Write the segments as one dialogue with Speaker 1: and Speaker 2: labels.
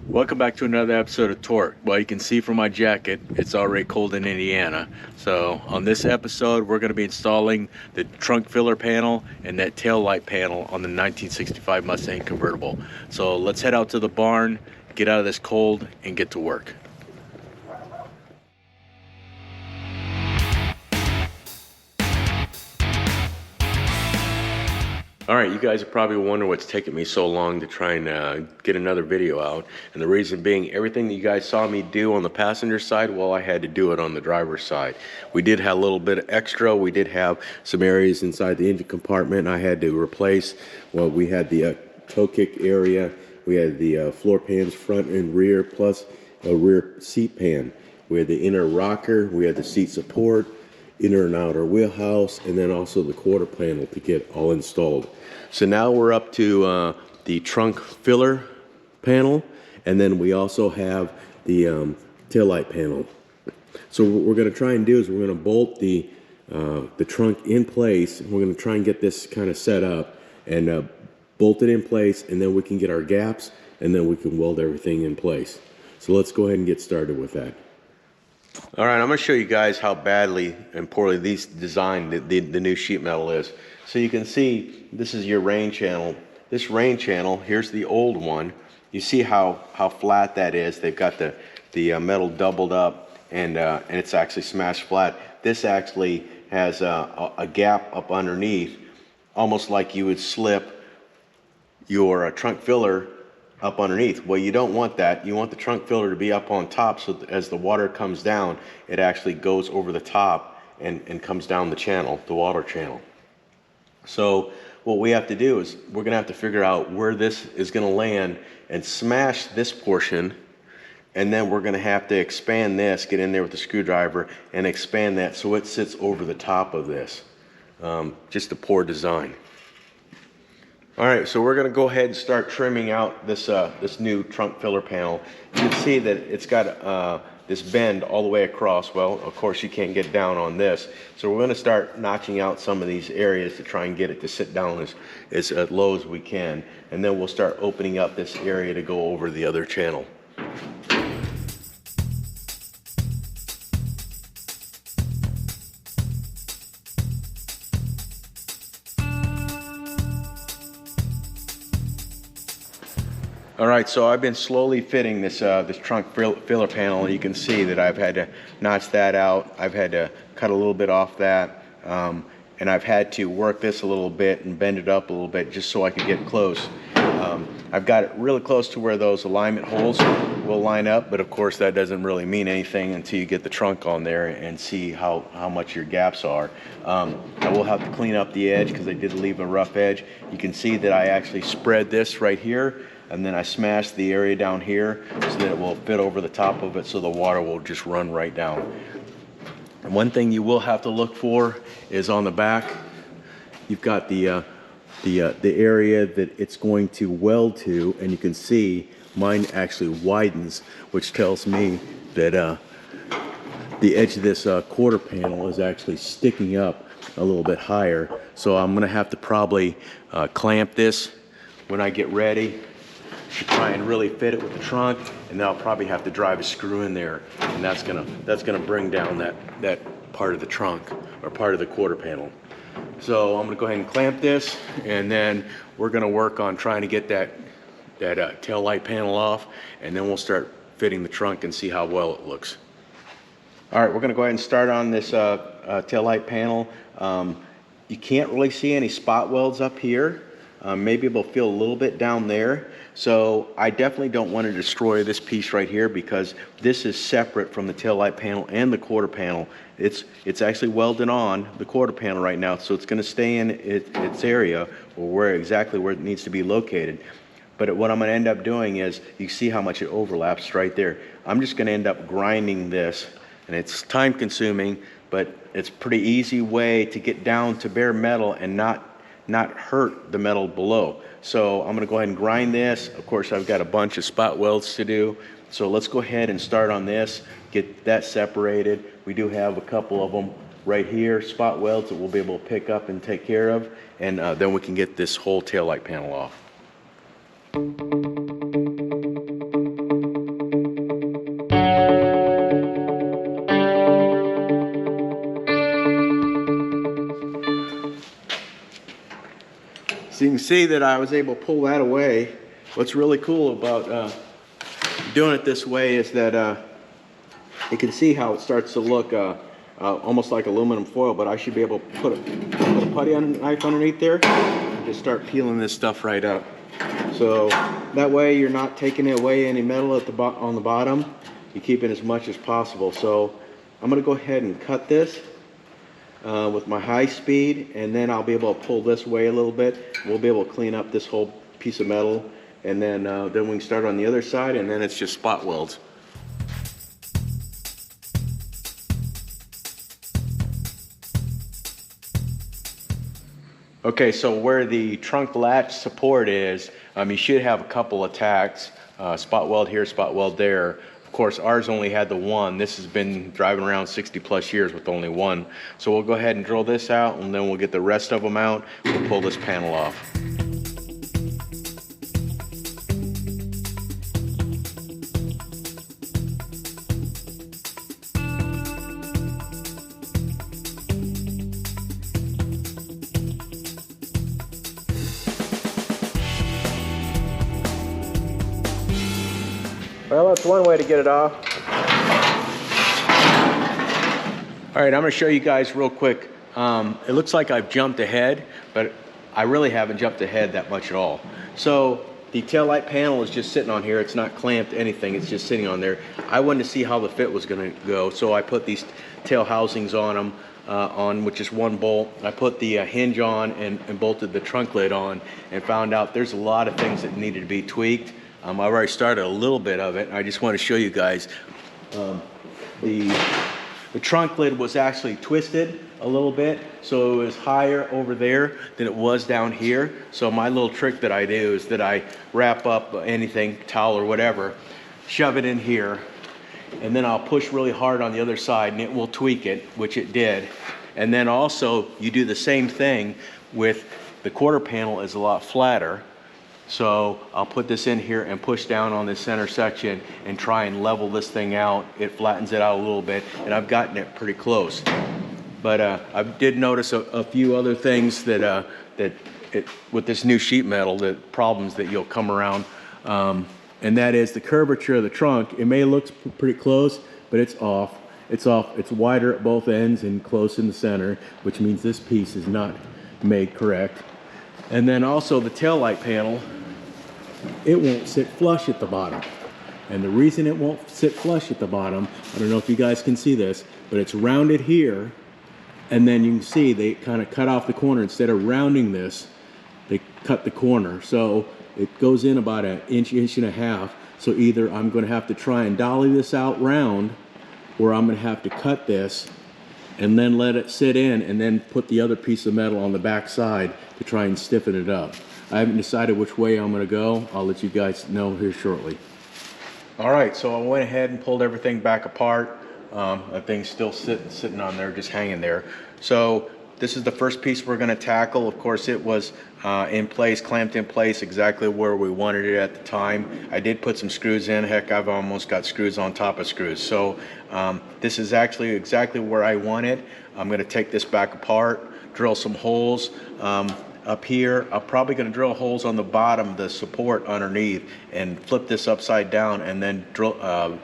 Speaker 1: Welcome back to another episode of Torque. Well, you can see from my jacket, it's already cold in Indiana. So on this episode, we're going to be installing the trunk filler panel and that tail light panel on the 1965 Mustang convertible. So let's head out to the barn, get out of this cold, and get to work. All right, you guys are probably wondering what's taking me so long to try and get another video out. And the reason being, everything that you guys saw me do on the passenger side, well, I had to do it on the driver's side. We did have a little bit of extra. We did have some areas inside the engine compartment I had to replace. Well, we had the toe kick area. We had the floor pans front and rear, plus a rear seat pan. We had the inner rocker. We had the seat support, inner and outer wheelhouse, and then also the quarter panel to get all installed. So now we're up to the trunk filler panel, and then we also have the taillight panel. So what we're going to try and do is we're going to bolt the trunk in place. We're going to try and get this kind of set up and bolt it in place, and then we can get our gaps, and then we can weld everything in place. So let's go ahead and get started with that. All right, I'm going to show you guys how badly and poorly these designed the new sheet metal is. So you can see this is your rain channel. This rain channel, here's the old one. You see how flat that is. They've got the metal doubled up and it's actually smashed flat. This actually has a gap up underneath, almost like you would slip your trunk filler up underneath. Well, you don't want that. You want the trunk filler to be up on top, so that as the water comes down, it actually goes over the top and comes down the channel, the water channel. So what we have to do is we're gonna have to figure out where this is gonna land and smash this portion, and then we're gonna have to expand this, get in there with the screwdriver and expand that so it sits over the top of this. Just a poor design. All right, so we're going to go ahead and start trimming out this this new trunk filler panel. You can see that it's got this bend all the way across. Well, of course, you can't get down on this. So we're going to start notching out some of these areas to try and get it to sit down as low as we can. And then we'll start opening up this area to go over the other channel. All right, so I've been slowly fitting this trunk filler panel. You can see that I've had to notch that out. I've had to cut a little bit off that, and I've had to work this a little bit and bend it up a little bit just so I can get close. I've got it really close to where those alignment holes will line up, but of course that doesn't really mean anything until you get the trunk on there and see how much your gaps are. I will have to clean up the edge because I did leave a rough edge. You can see that I actually spread this right here, and then I smashed the area down here so that it will fit over the top of it so the water will just run right down. And one thing you will have to look for is on the back, you've got the area that it's going to weld to, and you can see mine actually widens, which tells me that the edge of this quarter panel is actually sticking up a little bit higher. So I'm gonna have to probably clamp this when I get ready to try and really fit it with the trunk, and then I'll probably have to drive a screw in there, and that's gonna bring down that part of the trunk or part of the quarter panel. So I'm gonna go ahead and clamp this, and then we're gonna work on trying to get that tail light panel off, and then we'll start fitting the trunk and see how well it looks. All right, we're gonna go ahead and start on this tail light panel. You can't really see any spot welds up here. Maybe we'll feel a little bit down there. So I definitely don't want to destroy this piece right here because this is separate from the tail light panel and the quarter panel. It's actually welded on the quarter panel right now, so it's going to stay in its area or exactly where it needs to be located. But what I'm going to end up doing is, you see how much it overlaps right there. I'm just going to end up grinding this, and it's time consuming, but it's a pretty easy way to get down to bare metal and not hurt the metal below. So I'm going to go ahead and grind this. Of course, I've got a bunch of spot welds to do. So let's go ahead and start on this, get that separated, We do have a couple of them right here, spot welds that we'll be able to pick up and take care of, and then we can get this whole taillight panel off. So you can see that I was able to pull that away. What's really cool about doing it this way is that you can see how it starts to look almost like aluminum foil, but I should be able to put a putty knife underneath there and just start peeling this stuff right up. So that way you're not taking away any metal at on the bottom. You keep it as much as possible. So I'm going to go ahead and cut this with my high speed, and then I'll be able to pull this away a little bit. We'll be able to clean up this whole piece of metal, and then we can start on the other side, and then it's just spot welds. Okay, so where the trunk latch support is, you should have a couple of tacks, spot weld here, spot weld there. Of course, ours only had the one. This has been driving around 60 plus years with only one. So we'll go ahead and drill this out, and then we'll get the rest of them out. We'll pull this panel off. Well, that's one way to get it off. All right, I'm gonna show you guys real quick. It looks like I've jumped ahead, but I really haven't jumped ahead that much at all. So the taillight panel is just sitting on here. It's not clamped anything, it's just sitting on there. I wanted to see how the fit was gonna go, so I put these tail housings on them, with just one bolt. I put the hinge on and bolted the trunk lid on, and found out there's a lot of things that needed to be tweaked. I've already started a little bit of it. I just want to show you guys. The trunk lid was actually twisted a little bit, so it was higher over there than it was down here. So my little trick that I do is that I wrap up anything, towel or whatever, shove it in here, and then I'll push really hard on the other side and it will tweak it, which it did. And then also you do the same thing with the quarter panel is a lot flatter. So I'll put this in here and push down on this center section and try and level this thing out. It flattens it out a little bit, and I've gotten it pretty close. But I did notice a few other things that with this new sheet metal, the problems that you'll come around, and that is the curvature of the trunk. It may look pretty close, but it's off. It's off. It's wider at both ends and close in the center, which means this piece is not made correct. And then also the taillight panel, it won't sit flush at the bottom. And the reason it won't sit flush at the bottom, I don't know if you guys can see this, but it's rounded here, and then you can see they kind of cut off the corner. Instead of rounding this, they cut the corner. So it goes in about an inch, inch and a half. So either I'm going to have to try and dolly this out round, or I'm going to have to cut this and then let it sit in, and then put the other piece of metal on the back side to try and stiffen it up. I haven't decided which way I'm going to go. I'll let you guys know here shortly. All right, so I went ahead and pulled everything back apart. That thing's still sitting on there, just hanging there. So this is the first piece we're going to tackle. Of course, it was in place, clamped in place exactly where we wanted it at the time. I did put some screws in. Heck, I've almost got screws on top of screws. So this is actually exactly where I want it. I'm going to take this back apart, drill some holes up here. I'm probably going to drill holes on the bottom, the support underneath, and flip this upside down, and then drill,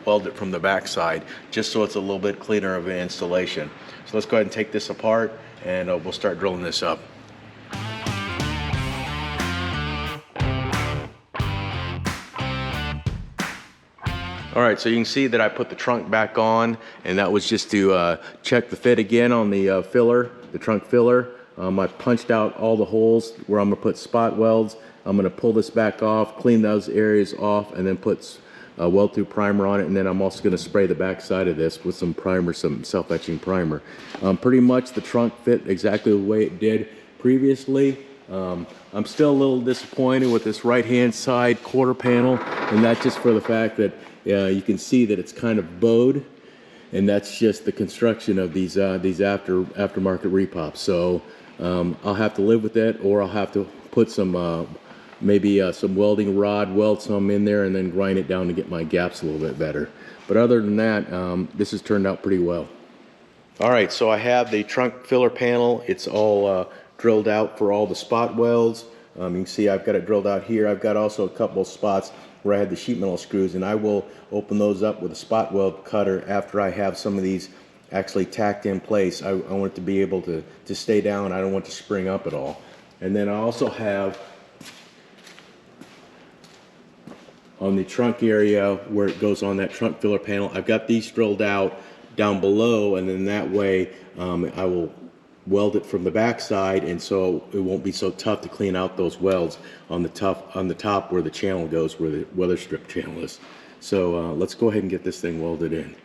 Speaker 1: weld it from the back side, just so it's a little bit cleaner of an installation. So let's go ahead and take this apart, and we'll start drilling this up. All right, so you can see that I put the trunk back on, and that was just to check the fit again on the filler, the trunk filler. I punched out all the holes where I'm gonna put spot welds. I'm gonna pull this back off, clean those areas off, and then put weld through primer on it. And then I'm also gonna spray the back side of this with some primer, some self-etching primer. Pretty much the trunk fit exactly the way it did previously. I'm still a little disappointed with this right-hand side quarter panel, and that's just for the fact that you can see that it's kind of bowed.
Speaker 2: and that's just the construction of these aftermarket repops. So I'll have to live with that, or I'll have to put some maybe some welding rod, weld some in there, and then grind it down to get my gaps a little bit better. But other than that, this has turned out pretty well.
Speaker 1: All right, so I have the trunk filler panel. It's all drilled out for all the spot welds. You can see I've got it drilled out here. I've got also a couple of spots where I had the sheet metal screws, and I will open those up with a spot weld cutter after I have some of these actually tacked in place. I want it to be able to stay down. I don't want it to spring up at all. And then I also have on the trunk area where it goes on that trunk filler panel, I've got these drilled out down below, and then that way I will weld it from the back side, and so it won't be so tough to clean out those welds on the top where the channel goes, where the weather strip channel is. So let's go ahead and get this thing welded in.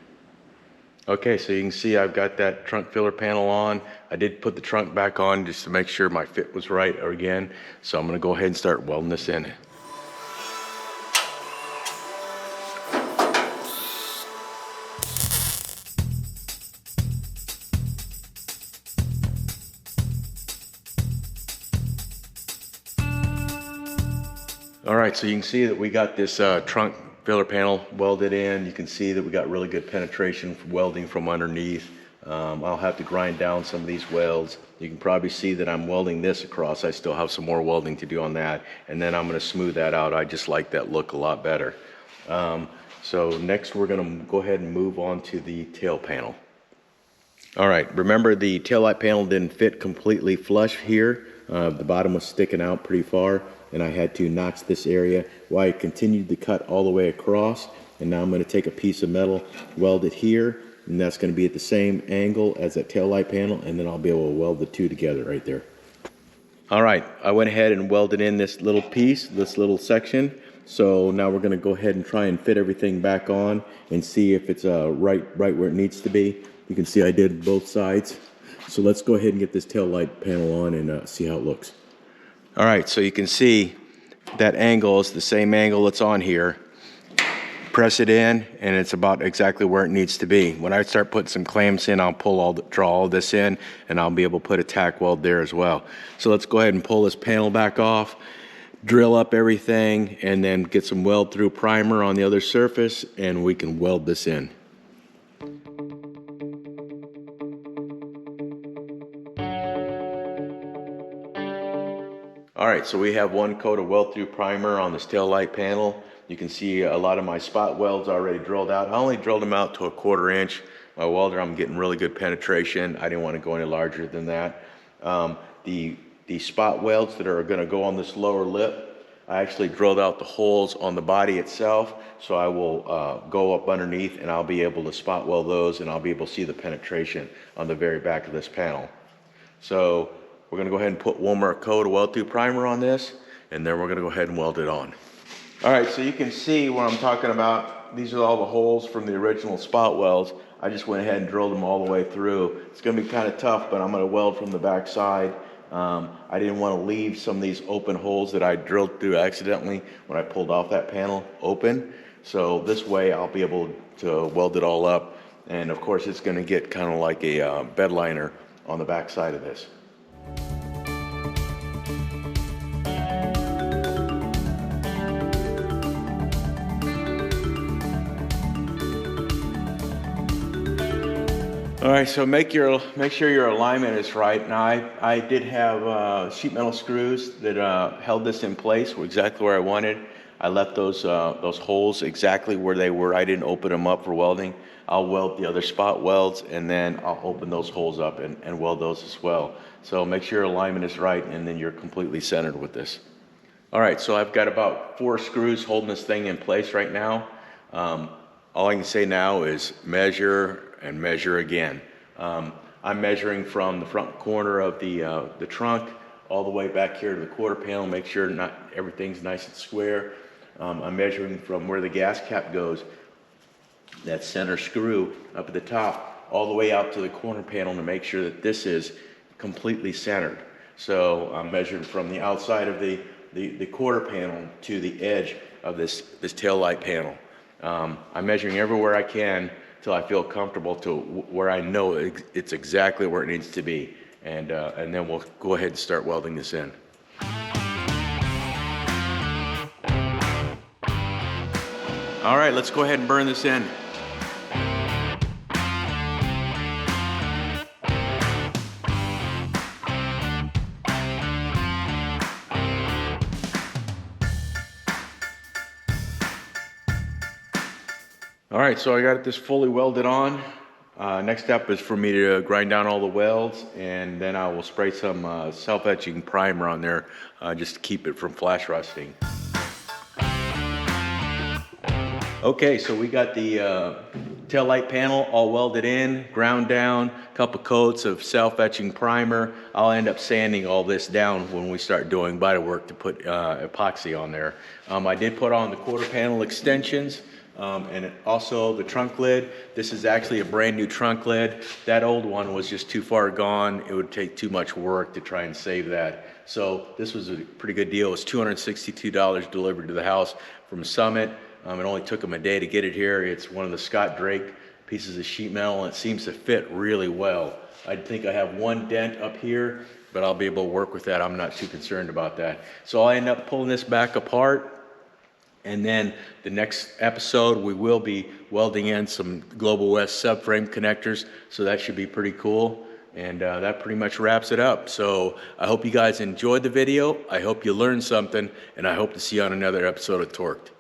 Speaker 1: Okay, so you can see I've got that trunk filler panel on. I did put the trunk back on just to make sure my fit was right again. So I'm going to go ahead and start welding this in. All right, so you can see that we got this trunk filler panel welded in. You can see that we got really good penetration for welding from underneath. I'll have to grind down some of these welds. You can probably see that I'm welding this across. I still have some more welding to do on that, and then I'm going to smooth that out. I just like that look a lot better. So next we're going to go ahead and move on to the tail panel. All right, remember the taillight panel didn't fit completely flush here. The bottom was sticking out pretty far, and I had to notch this area. Well, I continued to cut all the way across, and now I'm going to take a piece of metal, weld it here, and that's going to be at the same angle as that taillight panel, and then I'll be able to weld the two together right there. All right, I went ahead and welded in this little piece, this little section. So now we're going to go ahead and try and fit everything back on and see if it's right where it needs to be. You can see I did both sides. So let's go ahead and get this tail light panel on and see how it looks. All right, so you can see that angle is the same angle that's on here. Press it in, and it's about exactly where it needs to be. When I start putting some clamps in, I'll draw all this in, and I'll be able to put a tack weld there as well. So let's go ahead and pull this panel back off, drill up everything, and then get some weld through primer on the other surface, and we can weld this in. All right, so we have one coat of weld through primer on this tail light panel. You can see a lot of my spot welds already drilled out. I only drilled them out to 1/4 inch. My welder, I'm getting really good penetration. I didn't want to go any larger than that. The spot welds that are going to go on this lower lip, I actually drilled out the holes on the body itself, so I will go up underneath and I'll be able to spot weld those, and I'll be able to see the penetration on the very back of this panel. So we're going to go ahead and put one more coat of weld through primer on this, and then we're going to go ahead and weld it on. All right, so you can see what I'm talking about. These are all the holes from the original spot welds. I just went ahead and drilled them all the way through. It's going to be kind of tough, but I'm going to weld from the back side. I didn't want to leave some of these open holes that I drilled through accidentally when I pulled off that panel open. So this way I'll be able to weld it all up. And of course it's going to get kind of like a bed liner on the back side of this. All right, so make sure your alignment is right. Now I did have sheet metal screws that held this in place exactly where I wanted. I left those holes exactly where they were. I didn't open them up for welding. I'll weld the other spot welds, and then I'll open those holes up and weld those as well. So make sure your alignment is right, and then you're completely centered with this. All right, so I've got about 4 screws holding this thing in place right now. All I can say now is measure and measure again. I'm measuring from the front corner of the trunk all the way back here to the quarter panel. Make sure not everything's nice and square. I'm measuring from where the gas cap goes, that center screw up at the top, all the way out to the corner panel to make sure that this is completely centered. So I'm measuring from the outside of the quarter panel to the edge of this tail light panel. I'm measuring everywhere I can till I feel comfortable to where I know it's exactly where it needs to be. And then we'll go ahead and start welding this in. All right, let's go ahead and burn this in. All right, so I got this fully welded on. Next step is for me to grind down all the welds, and then I will spray some self-etching primer on there just to keep it from flash rusting. Okay, so we got the tail light panel all welded in, ground down, a couple coats of self-etching primer. I'll end up sanding all this down when we start doing body work to put epoxy on there. I did put on the quarter panel extensions. And also the trunk lid. This is actually a brand new trunk lid. That old one was just too far gone. It would take too much work to try and save that. So this was a pretty good deal. It was $262 delivered to the house from Summit. It only took them a day to get it here. It's one of the Scott Drake pieces of sheet metal, and it seems to fit really well. I think I have one dent up here, but I'll be able to work with that. I'm not too concerned about that. So I'll end up pulling this back apart. And then the next episode, we will be welding in some Global West subframe connectors. So that should be pretty cool. And that pretty much wraps it up. So I hope you guys enjoyed the video. I hope you learned something. And I hope to see you on another episode of Torqued.